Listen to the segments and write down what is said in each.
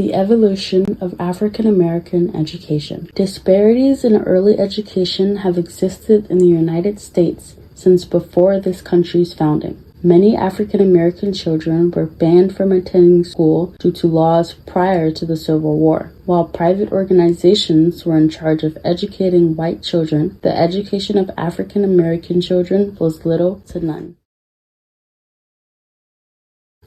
The evolution of African American education. Disparities in early education have existed in the United States since before this country's founding. Many African American children were banned from attending school due to laws prior to the Civil War. While private organizations were in charge of educating white children, the education of African American children was little to none.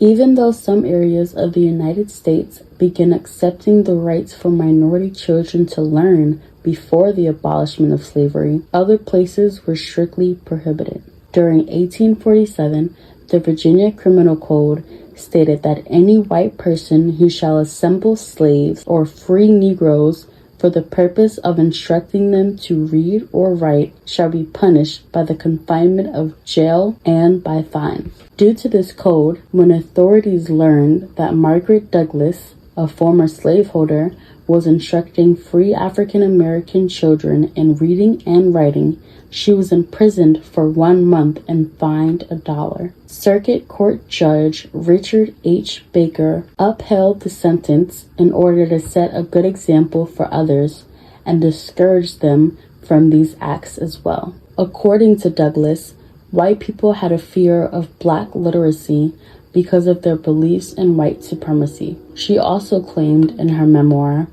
Even though some areas of the United States began accepting the rights for minority children to learn before the abolishment of slavery, other places were strictly prohibited. During 1847, the Virginia Criminal Code stated that any white person who shall assemble slaves or free Negroes for the purpose of instructing them to read or write shall be punished by the confinement of jail and by fines. Due to this code, when authorities learned that Margaret Douglas, a former slaveholder, was instructing free African American children in reading and writing, she was imprisoned for 1 month and fined $1. Circuit Court Judge Richard H. Baker upheld the sentence in order to set a good example for others and discourage them from these acts as well. According to Douglas, white people had a fear of black literacy because of their beliefs in white supremacy. She also claimed in her memoir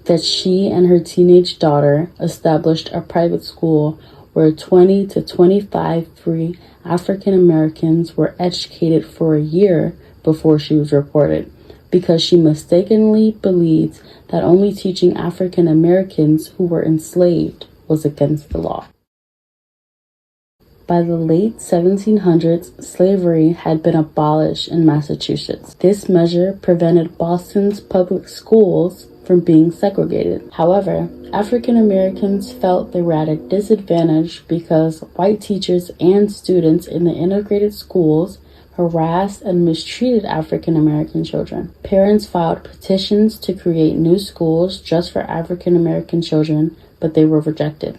that she and her teenage daughter established a private school where 20 to 25 free African Americans were educated for a year before she was reported, because she mistakenly believed that only teaching African Americans who were enslaved was against the law. By the late 1700s, slavery had been abolished in Massachusetts. This measure prevented Boston's public schools from being segregated. However, African Americans felt they were at a disadvantage because white teachers and students in the integrated schools harassed and mistreated African American children. Parents filed petitions to create new schools just for African American children, but they were rejected.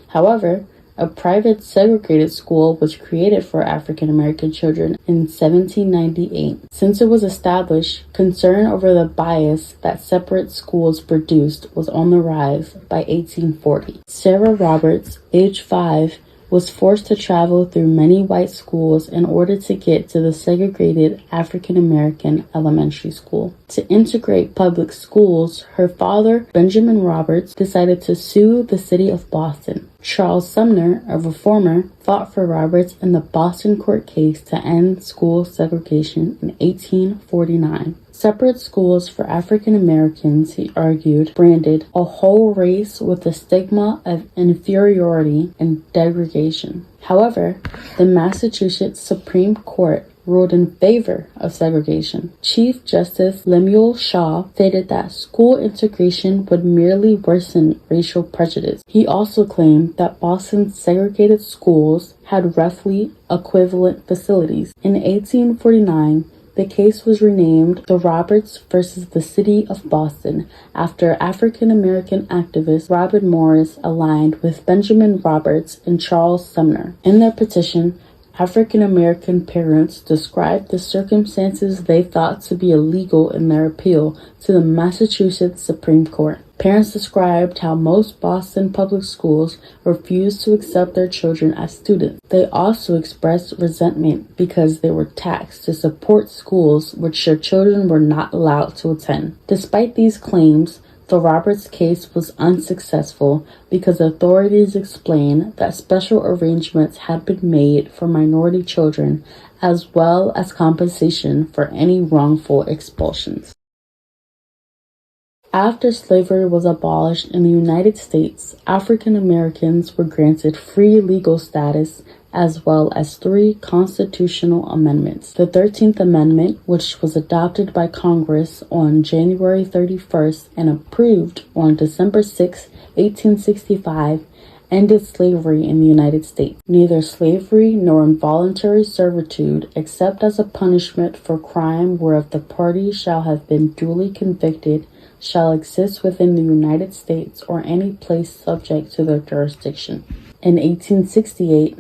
However, a private segregated school was created for African American children in 1798. Since it was established, concern over the bias that separate schools produced was on the rise by 1840. Sarah Roberts, age 5, was forced to travel through many white schools in order to get to the segregated African American elementary school. To integrate public schools, her father, Benjamin Roberts, decided to sue the city of Boston. Charles Sumner, a reformer, fought for Roberts in the Boston court case to end school segregation in 1849. Separate schools for African Americans, he argued, branded a whole race with a stigma of inferiority and degradation. However, the Massachusetts Supreme Court ruled in favor of segregation. Chief Justice Lemuel Shaw stated that school integration would merely worsen racial prejudice. He also claimed that Boston's segregated schools had roughly equivalent facilities. In 1849, the case was renamed the Roberts versus the City of Boston after African American activist Robert Morris aligned with Benjamin Roberts and Charles Sumner. In their petition, African American parents described the circumstances they thought to be illegal in their appeal to the Massachusetts Supreme Court. Parents described how most Boston public schools refused to accept their children as students. They also expressed resentment because they were taxed to support schools which their children were not allowed to attend. Despite these claims, the Roberts case was unsuccessful because authorities explained that special arrangements had been made for minority children as well as compensation for any wrongful expulsions. After slavery was abolished in the United States, African Americans were granted free legal status as well as 3 constitutional amendments. The 13th Amendment, which was adopted by Congress on January 31st and approved on December 6, 1865, ended slavery in the United States. Neither slavery nor involuntary servitude, except as a punishment for crime whereof the party shall have been duly convicted, shall exist within the United States or any place subject to their jurisdiction. In 1868,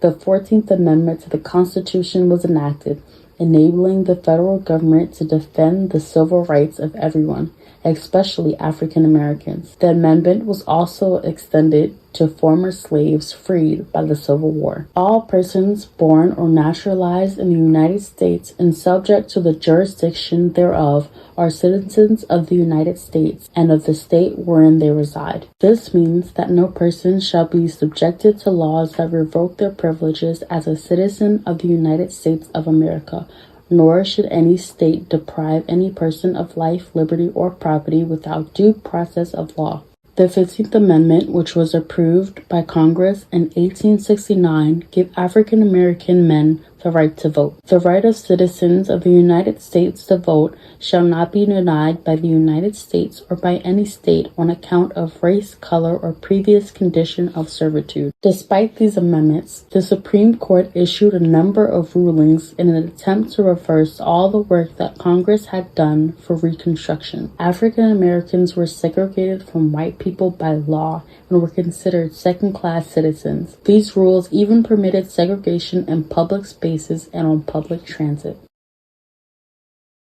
the 14th Amendment to the Constitution was enacted, enabling the federal government to defend the civil rights of everyone, especially African Americans. The amendment was also extended to former slaves freed by the Civil War. All persons born or naturalized in the United States and subject to the jurisdiction thereof are citizens of the United States and of the state wherein they reside. This means that no person shall be subjected to laws that revoke their privileges as a citizen of the United States of America, nor should any state deprive any person of life, liberty, or property without due process of law. The 15th Amendment, which was approved by Congress in 1869, gave African American men the right to vote. The right of citizens of the United States to vote shall not be denied by the United States or by any state on account of race, color, or previous condition of servitude. Despite these amendments, the Supreme Court issued a number of rulings in an attempt to reverse all the work that Congress had done for Reconstruction. African Americans were segregated from white people by law and were considered second-class citizens. These rules even permitted segregation in public spaces and on public transit.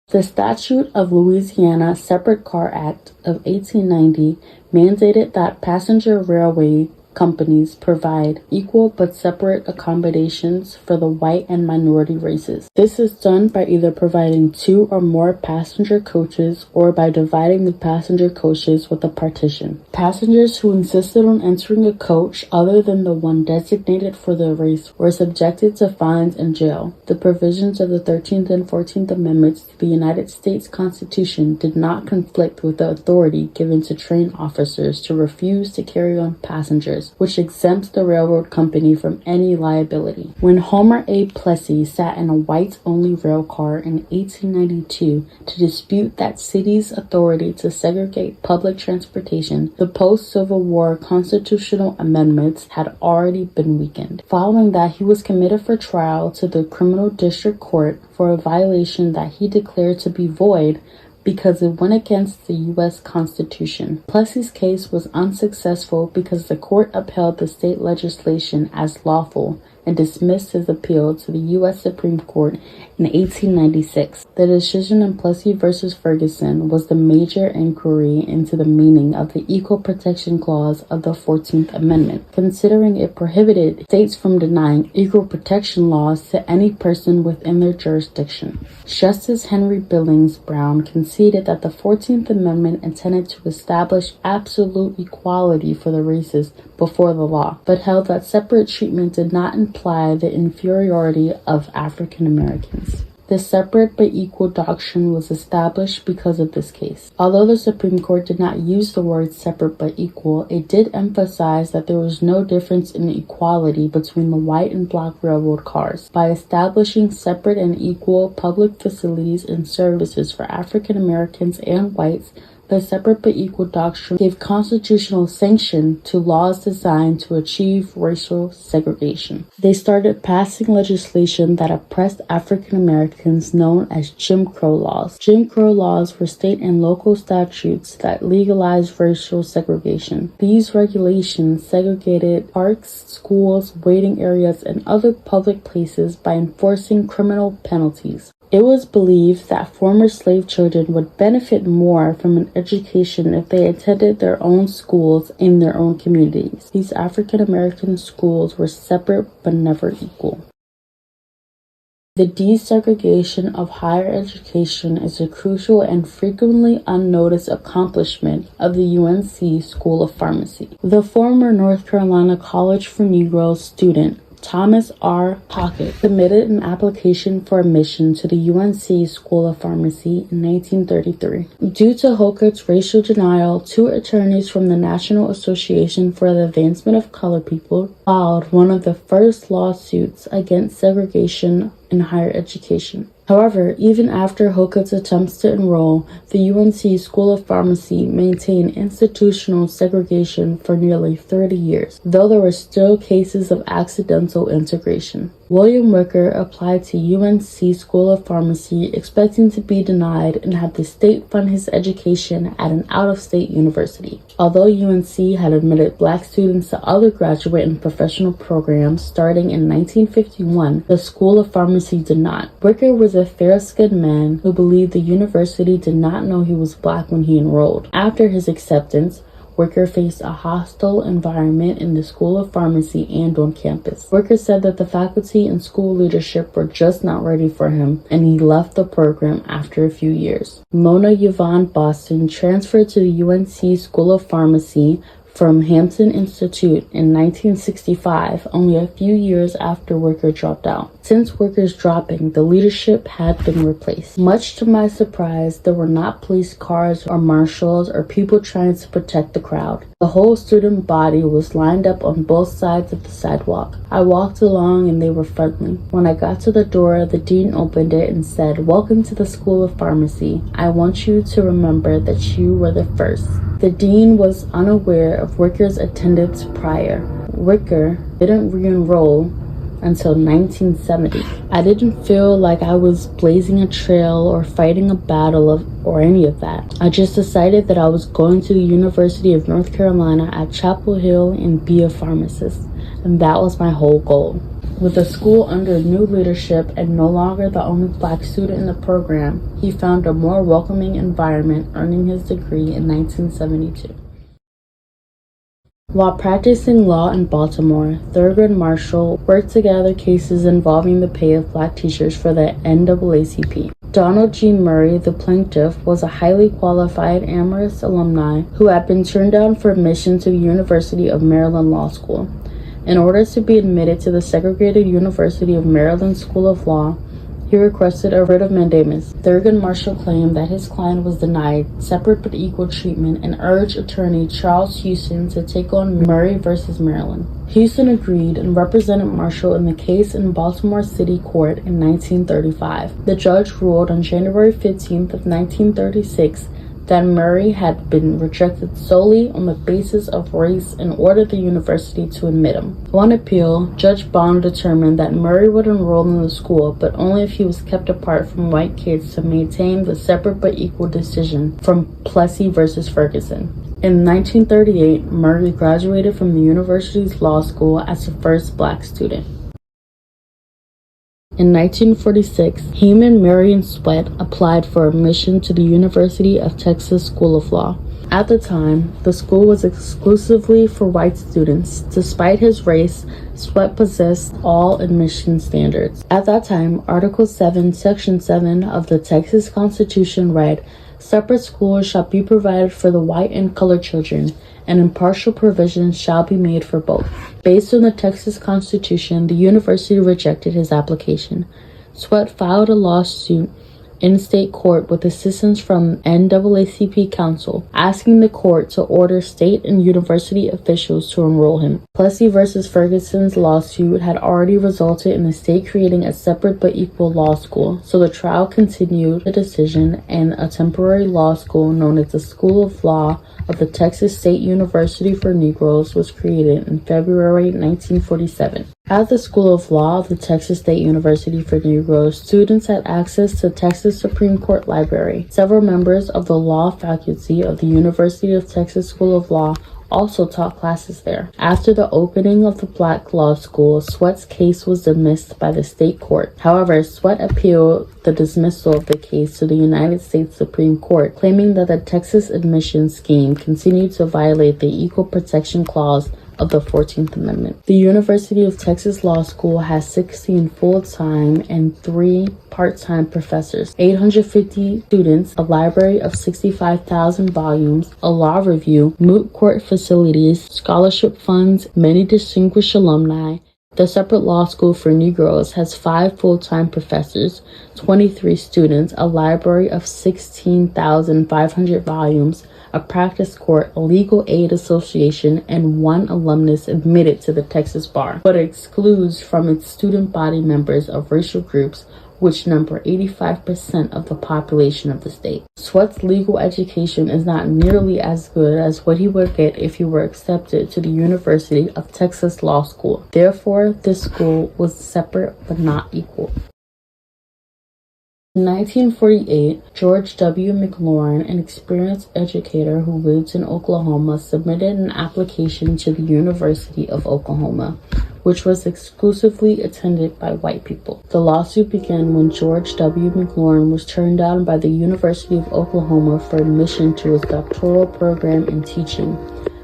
The Statute of Louisiana Separate Car Act of 1890 mandated that passenger railway companies provide equal but separate accommodations for the white and minority races. This is done by either providing 2 or more passenger coaches or by dividing the passenger coaches with a partition. Passengers who insisted on entering a coach other than the one designated for the race were subjected to fines and jail. The provisions of the 13th and 14th Amendments to the United States Constitution did not conflict with the authority given to train officers to refuse to carry on passengers, which exempts the railroad company from any liability. When Homer A. Plessy sat in a whites-only rail car in 1892 to dispute that city's authority to segregate public transportation, the post-Civil War constitutional amendments had already been weakened. Following that, he was committed for trial to the Criminal District Court for a violation that he declared to be void because it went against the U.S. Constitution. Plessy's case was unsuccessful because the court upheld the state legislation as lawful and dismissed his appeal to the U.S. Supreme Court in 1896. The decision in Plessy v. Ferguson was the major inquiry into the meaning of the Equal Protection Clause of the 14th Amendment, considering it prohibited states from denying equal protection laws to any person within their jurisdiction. Justice Henry Billings Brown conceded that the 14th Amendment intended to establish absolute equality for the races before the law, but held that separate treatment did not imply the inferiority of African Americans. The separate but equal doctrine was established because of this case. Although the Supreme Court did not use the word separate but equal, it did emphasize that there was no difference in equality between the white and black railroad cars. By establishing separate and equal public facilities and services for African Americans and whites, the separate but equal doctrine gave constitutional sanction to laws designed to achieve racial segregation. They started passing legislation that oppressed African Americans known as Jim Crow laws. Jim Crow laws were state and local statutes that legalized racial segregation. These regulations segregated parks, schools, waiting areas, and other public places by enforcing criminal penalties. It was believed that former slave children would benefit more from an education if they attended their own schools in their own communities. These African American schools were separate but never equal. The desegregation of higher education is a crucial and frequently unnoticed accomplishment of the UNC School of Pharmacy. The former North Carolina College for Negroes student Thomas R. Hockett submitted an application for admission to the UNC School of Pharmacy in 1933. Due to Hockett's racial denial, 2 attorneys from the National Association for the Advancement of Colored People filed one of the first lawsuits against segregation in higher education. However, even after Hockett's attempts to enroll, the UNC School of Pharmacy maintained institutional segregation for nearly 30 years, though there were still cases of accidental integration. William Wicker applied to UNC School of Pharmacy expecting to be denied and have the state fund his education at an out-of-state university. Although UNC had admitted black students to other graduate and professional programs starting in 1951, the School of Pharmacy did not. Wicker was a fair-skinned man who believed the university did not know he was black when he enrolled. After his acceptance, Wicker faced a hostile environment in the School of Pharmacy and on campus. Wicker said that the faculty and school leadership were just not ready for him, and he left the program after a few years. Mona Yvonne Boston transferred to the UNC School of Pharmacy from Hampton Institute in 1965, only a few years after Wicker dropped out. Since Wicker's dropping, the leadership had been replaced. Much to my surprise, there were not police cars or marshals or people trying to protect the crowd. The whole student body was lined up on both sides of the sidewalk. I walked along and they were friendly. When I got to the door, the dean opened it and said, "Welcome to the School of Pharmacy. I want you to remember that you were the first." The dean was unaware of Wicker's attendance prior. Wicker didn't re-enroll until 1970. I didn't feel like I was blazing a trail or fighting a battle or any of that. I just decided that I was going to the University of North Carolina at Chapel Hill and be a pharmacist, and that was my whole goal. With the school under new leadership and no longer the only black student in the program, he found a more welcoming environment, earning his degree in 1972. While practicing law in Baltimore, Thurgood Marshall worked to gather cases involving the pay of black teachers for the NAACP. Donald G. Murray, the plaintiff, was a highly qualified Amherst alumni who had been turned down for admission to the University of Maryland Law School. In order to be admitted to the segregated University of Maryland School of Law, he requested a writ of mandamus. Thurgood Marshall claimed that his client was denied separate but equal treatment and urged attorney Charles Houston to take on Murray versus Maryland. Houston agreed and represented Marshall in the case in Baltimore City Court in 1935. The judge ruled on January 15th of 1936 that Murray had been rejected solely on the basis of race and ordered the university to admit him. On appeal, Judge Bond determined that Murray would enroll in the school, but only if he was kept apart from white kids to maintain the separate but equal decision from Plessy versus Ferguson. In 1938, Murray graduated from the university's law school as the first black student. In 1946, Heman Marion Sweat applied for admission to the University of Texas School of Law. At the time, the school was exclusively for white students. Despite his race, Sweat possessed all admission standards. At that time, Article 7, Section 7 of the Texas Constitution read, "Separate schools shall be provided for the white and colored children, and impartial provision shall be made for both." Based on the Texas Constitution, the university rejected his application. Sweat filed a lawsuit in state court with assistance from NAACP counsel, asking the court to order state and university officials to enroll him. Plessy versus Ferguson's lawsuit had already resulted in the state creating a separate but equal law school, so the trial continued the decision, and a temporary law school known as the School of Law of the Texas State University for Negroes was created in February 1947. At the School of Law of the Texas State University for Negroes, students had access to Texas Supreme Court Library. Several members of the law faculty of the University of Texas School of Law also taught classes there. After the opening of the Black Law School, Sweat's case was dismissed by the state court. However, Sweat appealed the dismissal of the case to the United States Supreme Court, claiming that the Texas admission scheme continued to violate the Equal Protection Clause of the 14th Amendment. The University of Texas Law School has 16 full-time and 3 part-time professors, 850 students, a library of 65,000 volumes, a law review, moot court facilities, scholarship funds, many distinguished alumni. The separate law school for Negroes has 5 full-time professors, 23 students, a library of 16,500 volumes, a practice court, a legal aid association, and 1 alumnus admitted to the Texas bar, but excludes from its student body members of racial groups which number 85% of the population of the state. Sweat's legal education is not nearly as good as what he would get if he were accepted to the University of Texas Law School. Therefore, this school was separate but not equal. In 1948, George W. McLaurin, an experienced educator who lived in Oklahoma, submitted an application to the University of Oklahoma, which was exclusively attended by white people. The lawsuit began when George W. McLaurin was turned down by the University of Oklahoma for admission to his doctoral program in teaching,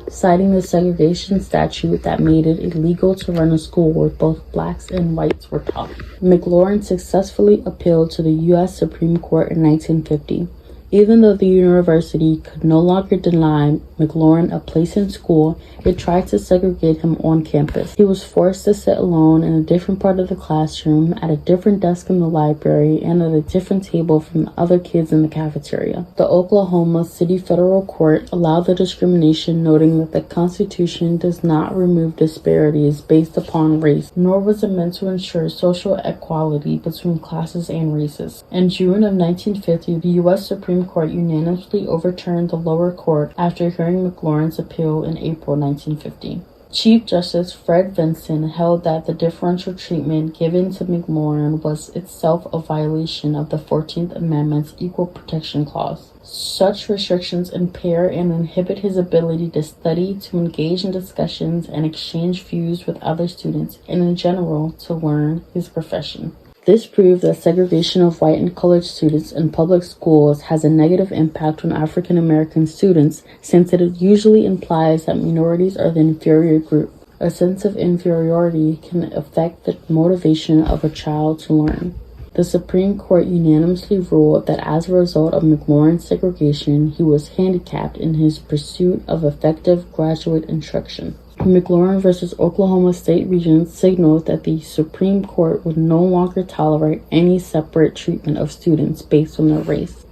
citing the segregation statute that made it illegal to run a school where both blacks and whites were taught. McLaurin successfully appealed to the U.S. Supreme Court in 1950. Even though the university could no longer deny McLaurin a place in school, it tried to segregate him on campus. He was forced to sit alone in a different part of the classroom, at a different desk in the library, and at a different table from the other kids in the cafeteria. The Oklahoma City Federal Court allowed the discrimination, noting that the Constitution does not remove disparities based upon race, nor was it meant to ensure social equality between classes and races. In June of 1950, the U.S. Supreme Court unanimously overturned the lower court after hearing McLaurin's appeal in April 1950. Chief Justice Fred Vinson held that the differential treatment given to McLaurin was itself a violation of the 14th Amendment's Equal Protection Clause. Such restrictions impair and inhibit his ability to study, to engage in discussions, and exchange views with other students, and in general, to learn his profession. This proved that segregation of white and colored students in public schools has a negative impact on African American students, since it usually implies that minorities are the inferior group. A sense of inferiority can affect the motivation of a child to learn. The Supreme Court unanimously ruled that as a result of McLaurin's segregation, he was handicapped in his pursuit of effective graduate instruction. McLaurin versus Oklahoma State Regents signaled that the Supreme Court would no longer tolerate any separate treatment of students based on their race.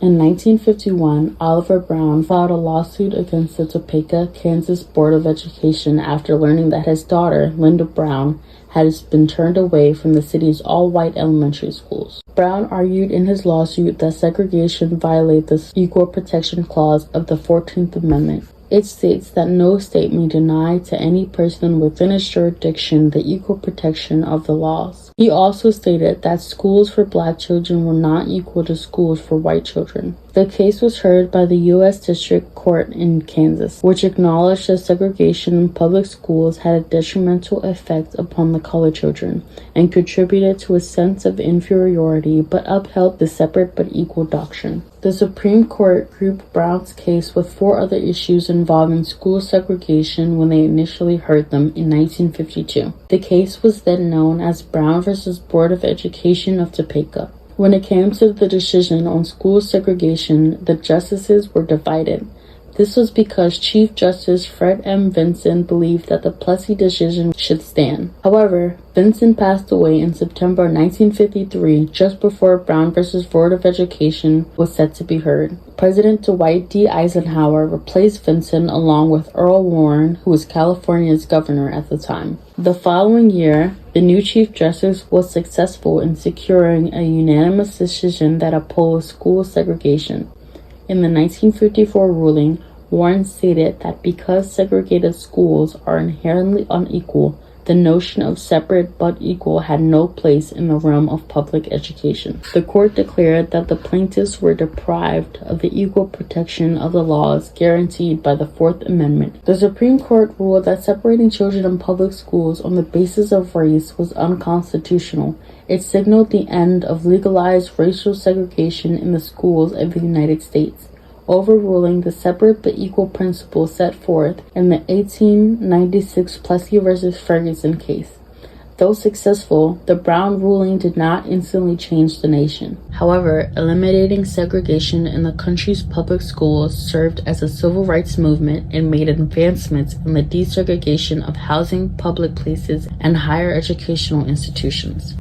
In 1951, Oliver Brown filed a lawsuit against the Topeka, Kansas Board of Education after learning that his daughter, Linda Brown, had been turned away from the city's all-white elementary schools. Brown argued in his lawsuit that segregation violated the Equal Protection Clause of the 14th Amendment. It states that no state may deny to any person within its jurisdiction the equal protection of the laws. He also stated that schools for black children were not equal to schools for white children. The case was heard by the U.S. District Court in Kansas, which acknowledged that segregation in public schools had a detrimental effect upon the colored children and contributed to a sense of inferiority, but upheld the separate but equal doctrine. The Supreme Court grouped Brown's case with 4 other issues involving school segregation when they initially heard them in 1952. The case was then known as Brown versus Board of Education of Topeka. When it came to the decision on school segregation, the justices were divided. This was because Chief Justice Fred M. Vinson believed that the Plessy decision should stand. However, Vinson passed away in September 1953, just before Brown v. Board of Education was set to be heard. President Dwight D. Eisenhower replaced Vinson along with Earl Warren, who was California's governor at the time. The following year, the new Chief Justice was successful in securing a unanimous decision that opposed school segregation. In the 1954 ruling, Warren stated that because segregated schools are inherently unequal, the notion of separate but equal had no place in the realm of public education. The court declared that the plaintiffs were deprived of the equal protection of the laws guaranteed by the 4th Amendment. The Supreme Court ruled that separating children in public schools on the basis of race was unconstitutional. It signaled the end of legalized racial segregation in the schools of the United States, overruling the separate but equal principle set forth in the 1896 Plessy v. Ferguson case. Though successful, the Brown ruling did not instantly change the nation. However, eliminating segregation in the country's public schools served as a civil rights movement and made advancements in the desegregation of housing, public places, and higher educational institutions.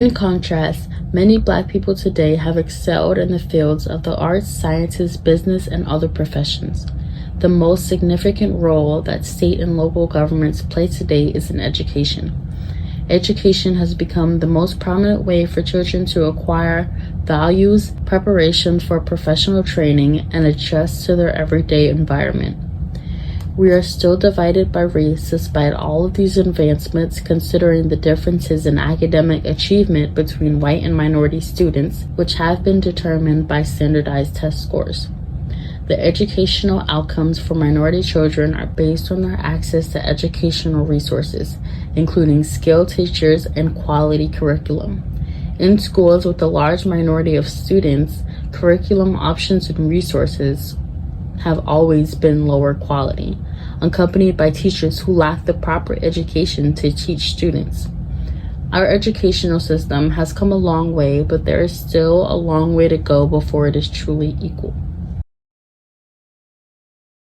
In contrast, many black people today have excelled in the fields of the arts, sciences, business, and other professions. The most significant role that state and local governments play today is in education. Education has become the most prominent way for children to acquire values, preparation for professional training, and adjust to their everyday environment. We are still divided by race despite all of these advancements, considering the differences in academic achievement between white and minority students, which have been determined by standardized test scores. The educational outcomes for minority children are based on their access to educational resources, including skilled teachers and quality curriculum. In schools with a large minority of students, curriculum options and resources have always been lower quality, accompanied by teachers who lack the proper education to teach students. Our educational system has come a long way, but there is still a long way to go before it is truly equal.